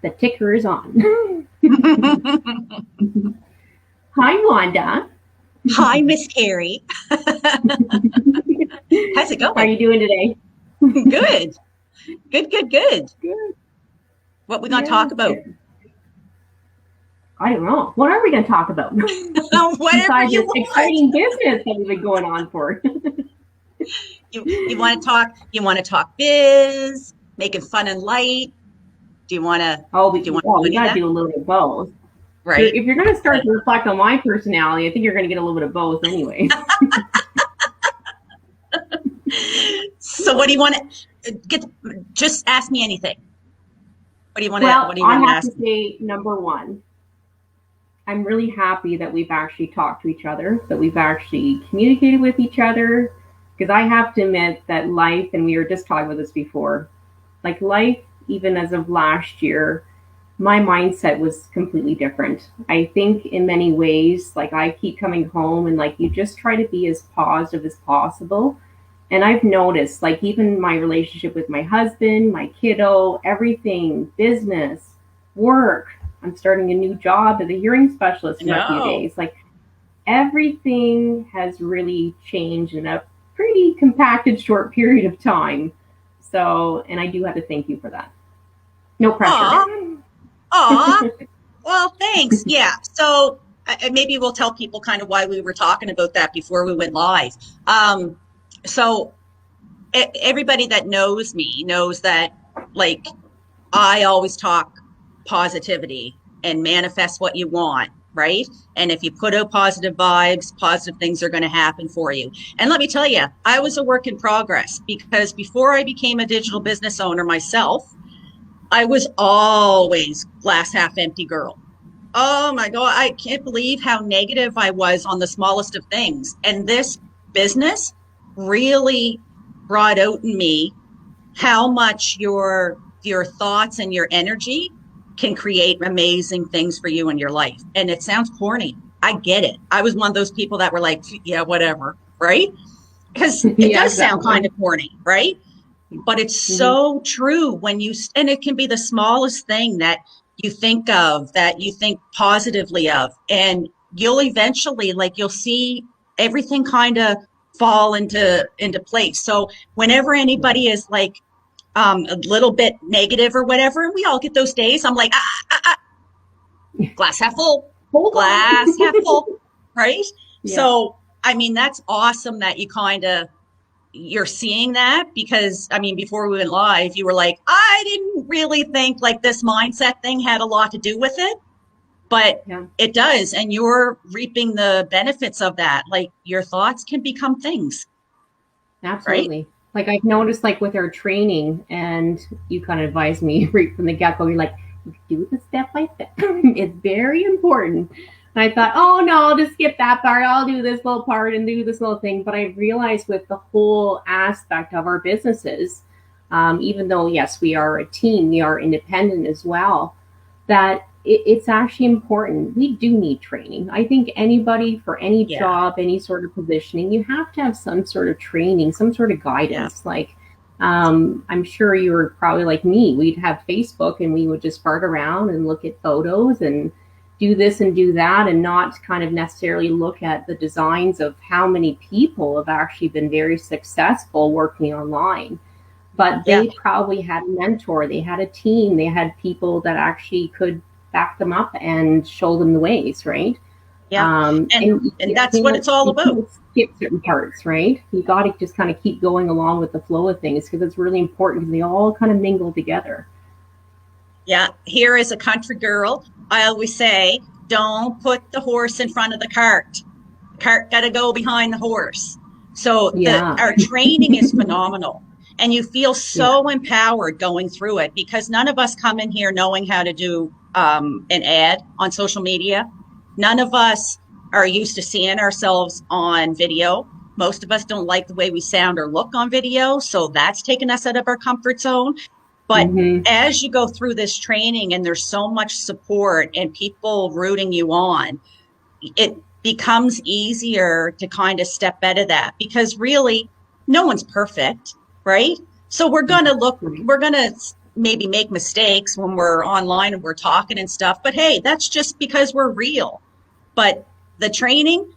The ticker is on. Hi, Wanda. Hi, Miss Carrie. How's it going? How are you doing today? Good. Good. Good. What we gonna Yeah, talk that's about? good. I don't know. What are we going to talk about? Whatever Besides you this want. exciting business that we've been going on for. You want to talk? You want to talk biz? Making fun and light? Do you want to? Oh, Do you want to well, do we any of got to that? do a little bit of both. Right. If you're going to start to reflect on my personality, I think you're going to get a little bit of both anyway. So what do you want to get? Just ask me anything. What do you want to? Well, What do you I want to have ask to me? say, number one, I'm really happy that we've actually talked to each other, that we've actually communicated with each other. Because I have to admit that life, and we were just talking about this before, like life, even as of last year, my mindset was completely different. I think in many ways, like I keep coming home and like you just try to be as positive as possible. And I've noticed, like, even my relationship with my husband, my kiddo, everything, business, work. I'm starting a new job as a hearing specialist in a few No. days. Like, everything has really changed in a pretty compacted, short period of time. So, and I do have to thank you for that. No pressure. Aw, aw. Well, thanks. Yeah. So maybe we'll tell people kind of why we were talking about that before we went live. Um, so everybody that knows me knows that, like, I always talk positivity and manifest what you want, right? And if you put out positive vibes, positive things are going to happen for you. And let me tell you, I was a work in progress because before I became a digital business owner myself, I was always glass half empty girl. Oh my God, I can't believe how negative I was on the smallest of things. And this business really brought out in me how much your thoughts and your energy can create amazing things for you in your life. And it sounds corny. I get it. I was one of those people that were like, yeah, whatever, right? Because it Yeah, does sound kind exactly. of corny, right? But it's Hmm. so true when and it can be the smallest thing that you think of, that you think positively of, and you'll eventually, like, you'll see everything kind of fall into place. So whenever Yeah. anybody is like a little bit negative or whatever, and we all get those days, I'm like, glass half full, Hold glass half on. full, right? Yeah. So I mean, that's awesome that you're seeing that, because I mean, before we went live, you were like, I didn't really think like this mindset thing had a lot to do with it, but Yeah. it does. And you're reaping the benefits of that. Like, your thoughts can become things, right? Absolutely. Like I've noticed, like with our training, and you kind of advised me right from the get go. You're like, do the step by step. It's very important. And I thought, oh no, I'll just skip that part. I'll do this little part and do this little thing. But I realized with the whole aspect of our businesses, even though yes, we are a team, we are independent as well, that it's actually important. We do need training. I think anybody for any Yeah. job, any sort of positioning, you have to have some sort of training, some sort of Yeah. guidance. Like, I'm sure you were probably like me. We'd have Facebook and we would just fart around and look at photos and do this and do that, and not kind of necessarily look at the designs of how many people have actually been very successful working online. But Yeah. they probably had a mentor, they had a team, they had people that actually could back them up and show them the ways, right? Yeah. And And and that's what you it's all about. can't skip certain parts, right? You got to just kind of keep going along with the flow of things because it's really important because they all kind of mingle together. Yeah. Here is a country girl. I always say, don't put the horse in front of the cart. Cart got to go behind the horse. So the Yeah, our training is phenomenal. And you feel yeah, so empowered going through it, because none of us come in here knowing how to do an ad on social media. None of us are used to seeing ourselves on video. Most of us don't like the way we sound or look on video. So that's taken us out of our comfort zone. But hmm, as you go through this training and there's so much support and people rooting you on, it becomes easier to kind of step out of that, because really no one's perfect, right? So right. maybe make mistakes when we're online and we're talking and stuff, but hey, that's just because we're real. But the training,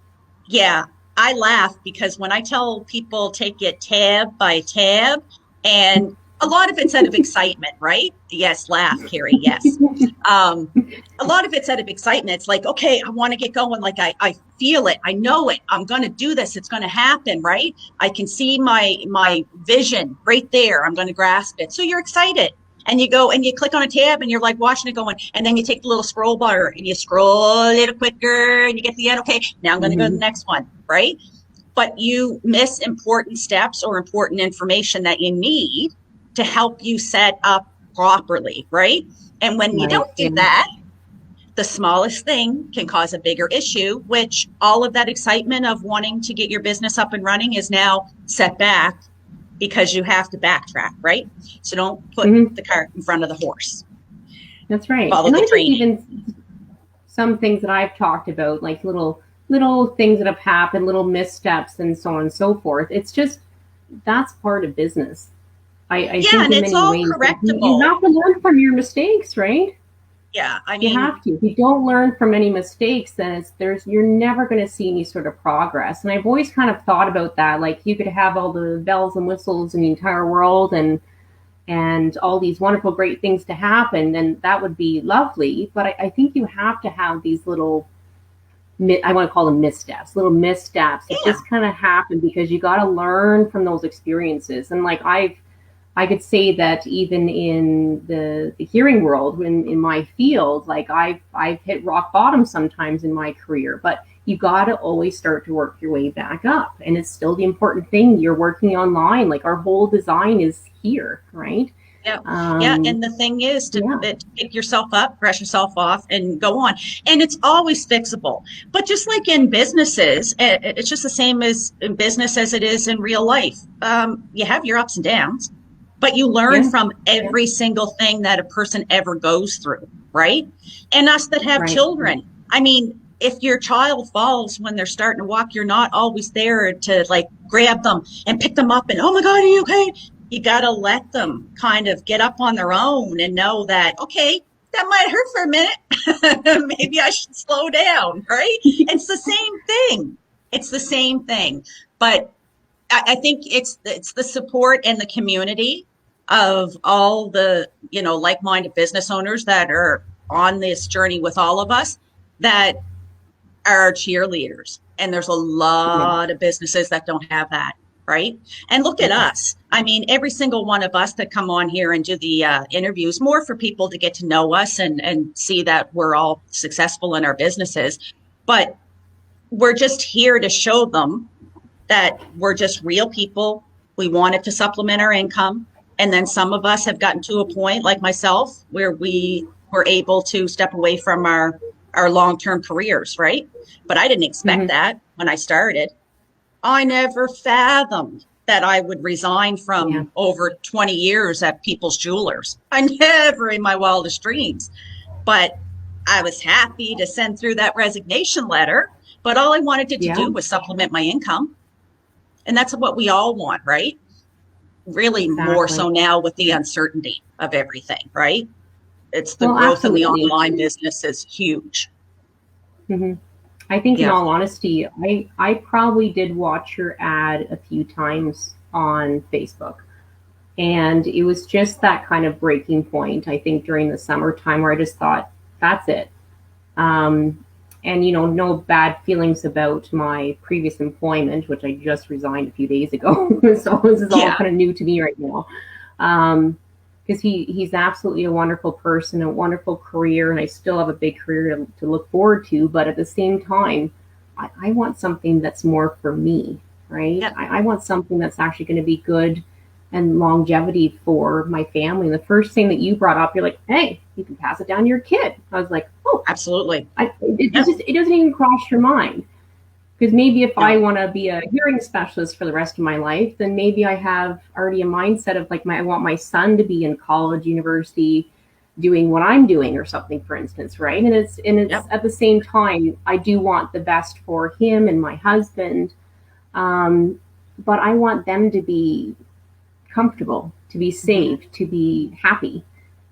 yeah, I laugh because when I tell people take it tab by tab, and a lot of it's out of excitement, right? Yes, laugh, Carrie, yes. Um, a lot of it's out of excitement. It's like, okay, I want to get going. Like I feel it. I know it. I'm going to do this. It's going to happen, right? I can see my vision right there. I'm going to grasp it. So you're excited. And you go and you click on a tab and you're like watching it going. And then you take the little scroll bar and you scroll a little quicker and you get to the end. Okay, now I'm going to go to the next one, right? But you miss important steps or important information that you need to help you set up properly, right? And when you Right. don't do Yeah. that, the smallest thing can cause a bigger issue, which all of that excitement of wanting to get your business up and running is now set back because you have to backtrack, right? So don't put Hmm. the cart in front of the horse. That's right. Follow And the I think training. even some things that I've talked about, like little things that have happened, little missteps, and so on and so forth. It's just that's part of business. I Yeah, think and in it's many all ways, like you correctable. have to learn from your mistakes, right? Yeah, I You mean, have to. If you don't learn from any mistakes, then you're never going to see any sort of progress. And I've always kind of thought about that. Like you could have all the bells and whistles in the entire world, and all these wonderful, great things to happen, and that would be lovely. But I think you have to have these little, I want to call them missteps, little missteps that yeah, just kind of happen because you got to learn from those experiences. And like I could say that even in the hearing world, in my field, like I've hit rock bottom sometimes in my career, but you got to always start to work your way back up. And it's still the important thing. You're working online, like our whole design is here, right? yeah, yeah. Um, And the thing is yeah, to pick yourself up, brush yourself off, and go on. And it's always fixable. But just like in businesses, it's just the same as in business as it is in real life. You have your ups and downs, but you learn yeah, from yeah, every single thing that a person ever goes through, right? And us that have right, children, I mean, if your child falls when they're starting to walk, you're not always there to like grab them and pick them up and, oh my God, are you okay? You got to let them kind of get up on their own and know that, okay, that might hurt for a minute. Maybe I should slow down, right? It's the same thing. It's the same thing. But I think it's the support and the community of all the, like-minded business owners that are on this journey with all of us that are cheerleaders. And there's a yeah, lot of businesses that don't have that, right? And look at yeah, us. I mean, every single one of us that come on here and do the interviews, more for people to get to know us and see that we're all successful in our businesses. But we're just here to show them that we're just real people. We wanted to supplement our income. And then some of us have gotten to a point, like myself, where we were able to step away from our long-term careers, right? But I didn't expect hmm, that when I started. I never fathomed that I would resign yeah, from over 20 years at People's Jewelers. I never in my wildest dreams. But I was happy to send through that resignation letter. But all I wanted it to yeah, do was supplement my income. And that's what we all want, right? Really more exactly. so now with the Yeah. uncertainty of everything, right? It's the Well, growth in the absolutely. online business is huge. Hmm. I think, in Yeah. all honesty, I probably did watch your ad a few times on Facebook. And it was just that kind of breaking point, I think, during the summertime where I just thought, that's it. Um, and, no bad feelings about my previous employment, which I just resigned a few days ago. So this is all Yeah. kind of new to me right now. Um, because he's absolutely a wonderful person, a wonderful career, and I still have a big career to look forward to. But at the same time, I want something that's more for me, right? Yeah. I want something that's actually going to be good and longevity for my family. And the first thing that you brought up, you're like, hey, you can pass it down to your kid. I was like, oh, Absolutely. it Yep. just it doesn't even cross your mind. Because maybe if I No. want to be a hearing specialist for the rest of my life, then maybe I have already a mindset of like I want my son to be in college, university, doing what I'm doing or something, for instance, right? And it's Yep. at the same time, I do want the best for him and my husband, but I want them to be comfortable, to be Mhm. safe, to be happy.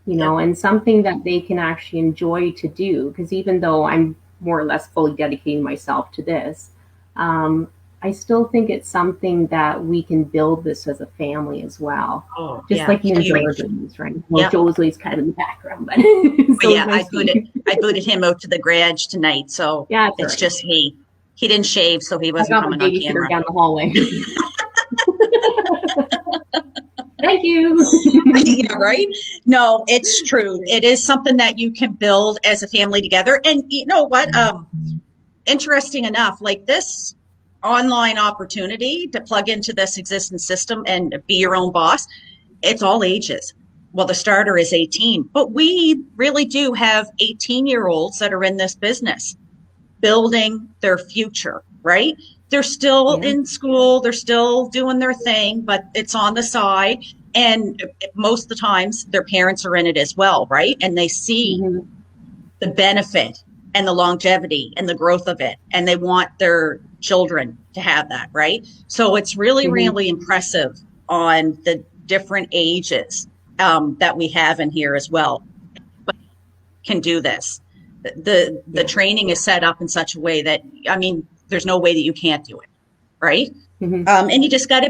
Yep. and something that they can actually enjoy to do. Because even though I'm more or less fully dedicating myself to this, um, I still think it's something that we can build this as a family as well. Oh, Just yeah, like you and Joe are huge. doing this, right? Well, Yep. Joe's kind of in the background, but But so is yeah, my Steve. I booted him out to the garage tonight, so Yeah, it's all it's right. just me. He didn't shave, so he I wasn't got my coming on babysitter camera. down the hallway. Thank you. Yeah, right? No, it's true. It is something that you can build as a family together. And you know what? Interesting enough, like this online opportunity to plug into this existing system and be your own boss, it's all ages. Well, the starter is 18, but we really do have 18-year-olds that are in this business building their future, right? They're still Yeah. in school, they're still doing their thing, but it's on the side. And most of the times their parents are in it as well, right? And they see Hmm. the benefit and the longevity and the growth of it. And they want their children to have that, right? So it's really, Hmm. really impressive on the different ages that we have in here as well can do this. The Yeah. training is set up in such a way that, I mean, there's no way that you can't do it, right? Hmm. And you just got to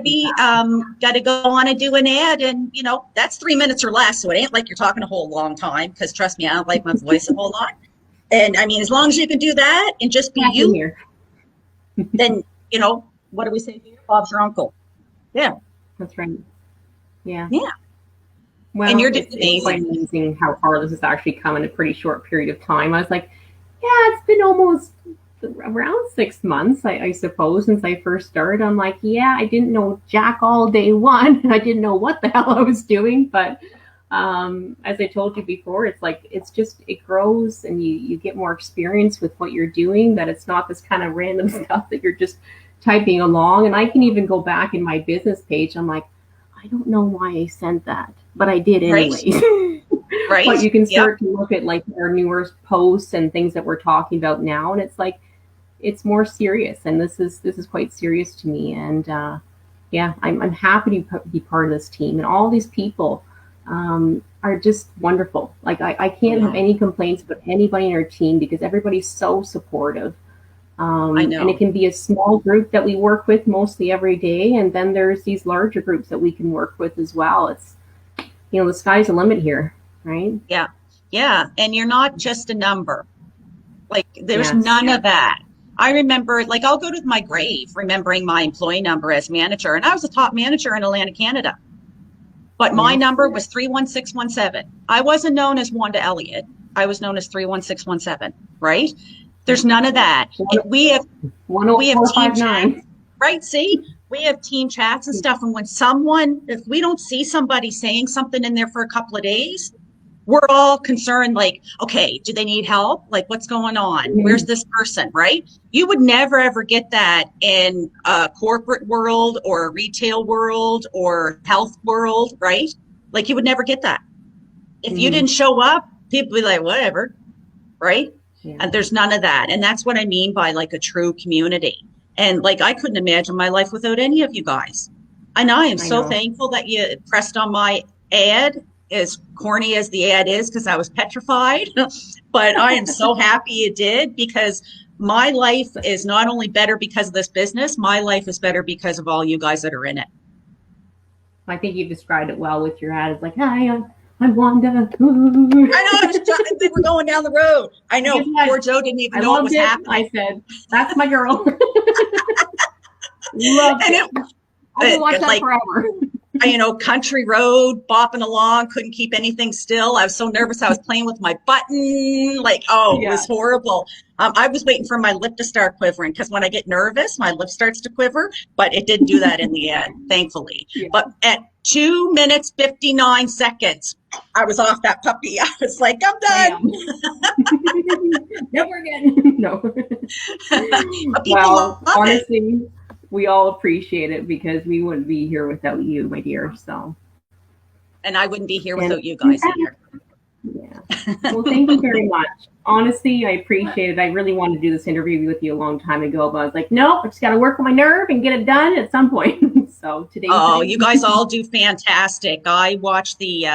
go on and do an ad, and that's 3 minutes or less, so it ain't like you're talking a whole long time. Because trust me, I don't like my voice a whole lot. And I mean, as long as you can do that and just be Happy you, here. then what do we say here? Bob's your uncle. Yeah, That's right. Yeah. yeah. And Well, you're doing it's quite amazing. amazing how far this has actually come in a pretty short period of time. I was like, yeah, it's been almost around 6 months, I suppose, since I first started. I'm like, yeah, I didn't know Jack all day one. I didn't know what the hell I was doing, but as I told you before, it's like it grows and you get more experience with what you're doing. That it's not this kind of random stuff that you're just typing along. And I can even go back in my business page. I'm like, I don't know why I sent that, but I did Right, anyways. right. But you can Yep. start to look at like our newer posts and things that we're talking about now, and it's like it's more serious, and this is quite serious to me. And yeah, I'm happy to be part of this team, and all these people are just wonderful. Like I can't have Yeah, any complaints about anybody in our team because everybody's so supportive. I And it know. can be a small group that we work with mostly every day, and then there's these larger groups that we can work with as well. It's the sky's the limit here, right? Yeah, yeah. And you're not just a number. Like, there's Yes. none of that. I remember, like, I'll go to my grave remembering my employee number as manager, and I was a top manager in Atlantic, Canada. But my Yes. number was 31617. I wasn't known as Wanda Elliott. I was known as 31617, right? There's none of that. We have team chats, 10459. right? See, we have team chats and stuff. And if we don't see somebody saying something in there for a couple of days, we're all concerned, like, okay, do they need help? Like, what's going on? Where's this person, right? You would never, ever get that in a corporate world or a retail world or health world, right? Like, you would never get that. If you Mm-hmm. didn't show up, people would be like, whatever, right? Yeah, And there's none of that. And that's what I mean by like a true community. And like, I couldn't imagine my life without any of you guys. And I am I so know. thankful that you pressed on my ad, as corny as the ad is, because I was petrified. But I am so happy you did, because my life is not only better because of this business, my life is better because of all you guys that are in it. I think you've described it well with your ad. It's like, hi, I'm Wanda. I know, we were going down the road. I know, Guess what? poor Joe didn't even I know what loved was it. happening. I said, that's my girl. Loved And it. I could watch that like, forever. country road, bopping along, couldn't keep anything still. I was so nervous. I was playing with my button. Like, oh, it Yeah. was horrible. I was waiting for my lip to start quivering, because when I get nervous, my lip starts to quiver, but it didn't do that in the end, thankfully. Yeah. But at 2 minutes, 59 seconds, I was off that puppy. I was like, I'm done. Never again. No. But people Well, love it. honestly, we all appreciate it because we wouldn't be here without you, my dear. So, And I wouldn't be here and without you guys either. yeah. Well, thank you very much. Honestly, I appreciate it. I really wanted to do this interview with you a long time ago, but I was like, nope, I just got to work on my nerve and get it done at some point. So today's the Oh, day. you guys all do fantastic. I watch the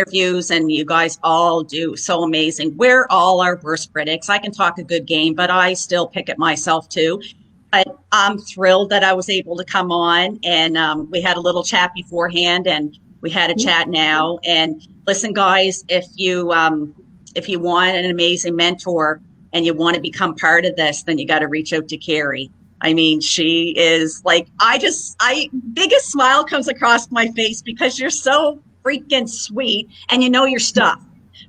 interviews, and you guys all do so amazing. We're all our worst critics. I can talk a good game, but I still pick at myself too. But I'm thrilled that I was able to come on, and we had a little chat beforehand, and we had a chat now. And listen, guys, if you want an amazing mentor and you want to become part of this, then you got to reach out to Carrie. I mean, she is like, I biggest smile comes across my face because you're so freaking sweet and you know your stuff,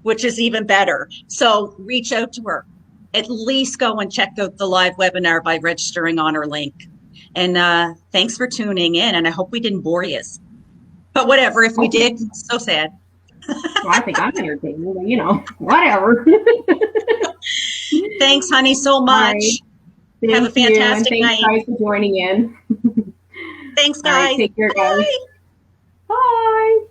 which is even better. So reach out to her. At least go and check out the live webinar by registering on her link. And thanks for tuning in. And I hope we didn't bore you. But whatever, if we did, so sad. Well, I think I'm entertaining, but you know, whatever. Thanks, honey, so much. Right. Have a fantastic night. Thanks, guys, for joining in. Thanks, guys. Right, take care, guys. Bye. Bye.